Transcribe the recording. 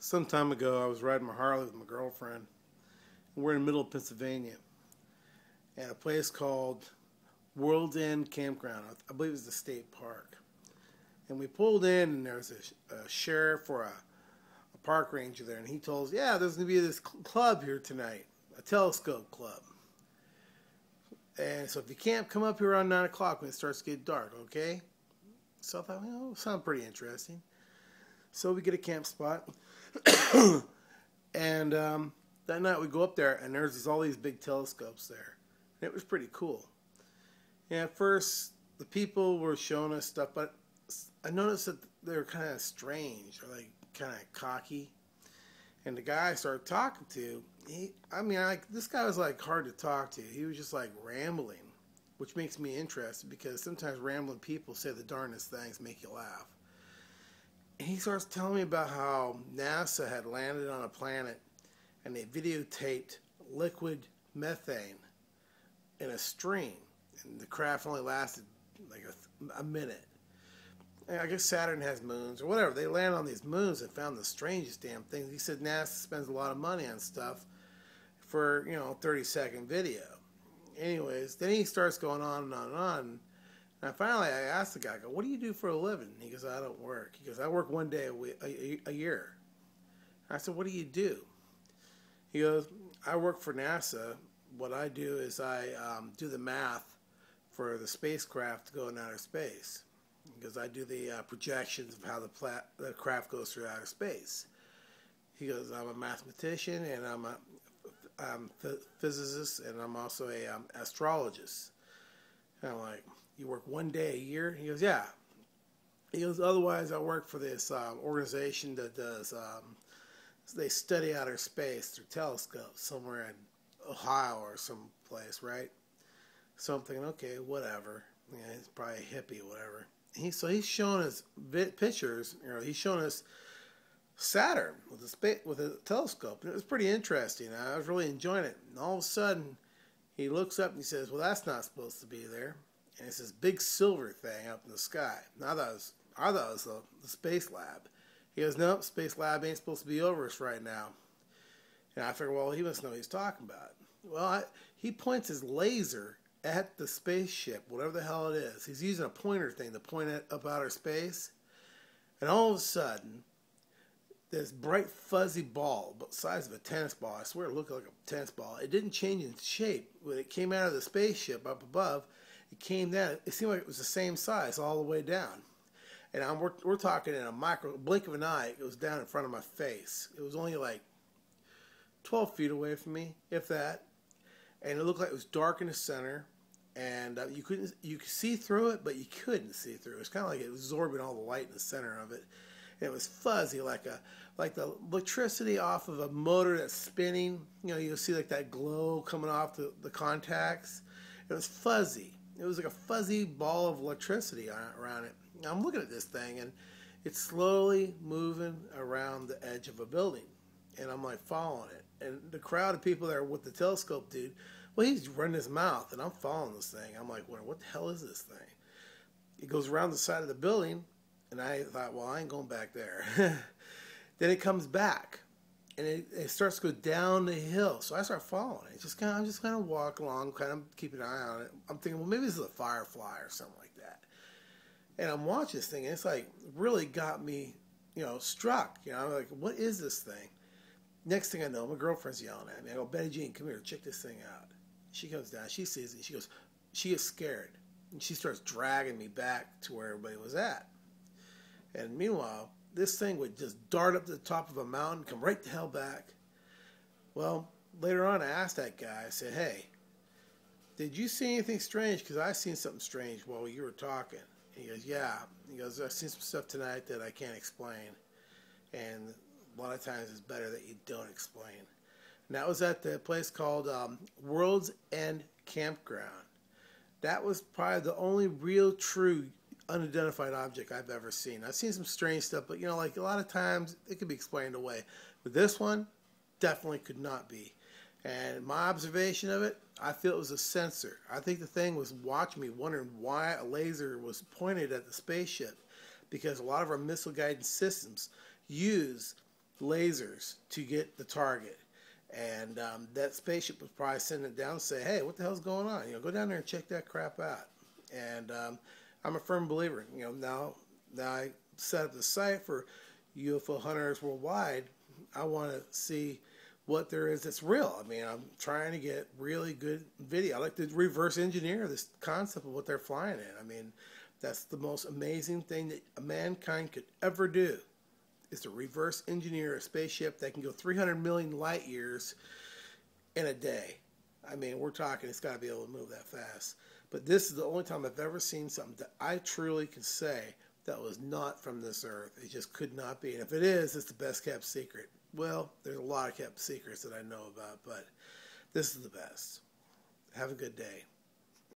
Some time ago, I was riding my Harley with my girlfriend. And we're in the middle of Pennsylvania at a place called World's End Campground. I believe it's the state park. And we pulled in, and there was a sheriff or a park ranger there, and he told us, "Yeah, there's going to be this club here tonight, a telescope club. And so if you can't come up here around 9 o'clock when it starts to get dark, okay?" So I thought, sounds pretty interesting. So we get a camp spot. And that night we go up there, and there's all these big telescopes there. And it was pretty cool. And at first, the people were showing us stuff, but I noticed that they were kind of strange, or like kind of cocky. And the guy I started talking to, this guy was like hard to talk to. He was just like rambling, which makes me interested because sometimes rambling people say the darndest things, make you laugh. And he starts telling me about how NASA had landed on a planet and they videotaped liquid methane in a stream. And the craft only lasted like a minute. And I guess Saturn has moons or whatever. They landed on these moons and found the strangest damn things. He said NASA spends a lot of money on stuff for, 30-second video. Anyways, then he starts going on and on and on. And finally, I asked the guy, "What do you do for a living?" He goes, "I don't work." He goes, "I work one day a year." I said, "What do you do?" He goes, "I work for NASA. What I do is I do the math for the spacecraft to go in outer space. Because I do the projections of how the craft goes through outer space." He goes, "I'm a mathematician, and I'm a physicist, and I'm also a astrologist." And I'm like, "You work one day a year?" He goes, "Yeah." He goes, "Otherwise, I work for this organization that does, they study outer space through telescopes somewhere in Ohio or someplace, right?" So I'm thinking, okay, whatever. He's probably a hippie or whatever. He's showing us pictures. He's showing us Saturn with a telescope, and it was pretty interesting. I was really enjoying it. And all of a sudden, he looks up and he says, "Well, that's not supposed to be there." And it's this big silver thing up in the sky. And I thought it was the space lab. He goes, "Nope, space lab ain't supposed to be over us right now." And I figured, well, he must know what he's talking about. Well, he points his laser at the spaceship, whatever the hell it is. He's using a pointer thing to point it up outer space. And all of a sudden, this bright fuzzy ball, the size of a tennis ball, I swear it looked like a tennis ball. It didn't change its shape. When it came out of the spaceship up above, it came down. It seemed like it was the same size all the way down. And we're talking in a blink of an eye, it was down in front of my face. It was only like 12 feet away from me, if that. And it looked like it was dark in the center. And you could see through it, but you couldn't see through it. It was kind of like it was absorbing all the light in the center of it. And it was fuzzy, like the electricity off of a motor that's spinning. You'll see like that glow coming off the contacts. It was fuzzy. It was like a fuzzy ball of electricity around it. Now I'm looking at this thing, and it's slowly moving around the edge of a building. And I'm like following it. And the crowd of people there with the telescope dude, well, he's running his mouth, and I'm following this thing. I'm like, what the hell is this thing? It goes around the side of the building, and I thought, well, I ain't going back there. Then it comes back, and it starts to go down the hill. So I start following it. I'm just kind of walk along, kind of keeping an eye on it. I'm thinking, well, maybe this is a firefly or something like that. And I'm watching this thing, and it's like really got me, struck. I'm like, what is this thing? Next thing I know, my girlfriend's yelling at me. I go, "Betty Jean, come here, check this thing out." She comes down, she sees it, she gets scared. And she starts dragging me back to where everybody was at. And meanwhile, this thing would just dart up to the top of a mountain, come right the hell back. Well, later on I asked that guy, I said, "Hey, did you see anything strange? Because I seen something strange while you were talking." And he goes, "Yeah." He goes, "I've seen some stuff tonight that I can't explain. And a lot of times it's better that you don't explain." And that was at the place called World's End Campground. That was probably the only real, true, unidentified object I've ever seen. I've seen some strange stuff, but like a lot of times it could be explained away. But this one definitely could not be. And my observation of it, I feel it was a sensor. I think the thing was watching me, wondering why a laser was pointed at the spaceship. Because a lot of our missile guidance systems use lasers to get the target. And that spaceship was probably sending it down and say, hey, what the hell's going on? Go down there and check that crap out. And I'm a firm believer. Now I set up the site for UFO hunters worldwide. I want to see what there is that's real. I mean, I'm trying to get really good video. I like to reverse engineer this concept of what they're flying in. I mean, that's the most amazing thing that mankind could ever do, is to reverse engineer a spaceship that can go 300 million light years in a day. I mean, we're talking, it's got to be able to move that fast. But this is the only time I've ever seen something that I truly can say that was not from this earth. It just could not be. And if it is, it's the best kept secret. Well, there's a lot of kept secrets that I know about, but this is the best. Have a good day.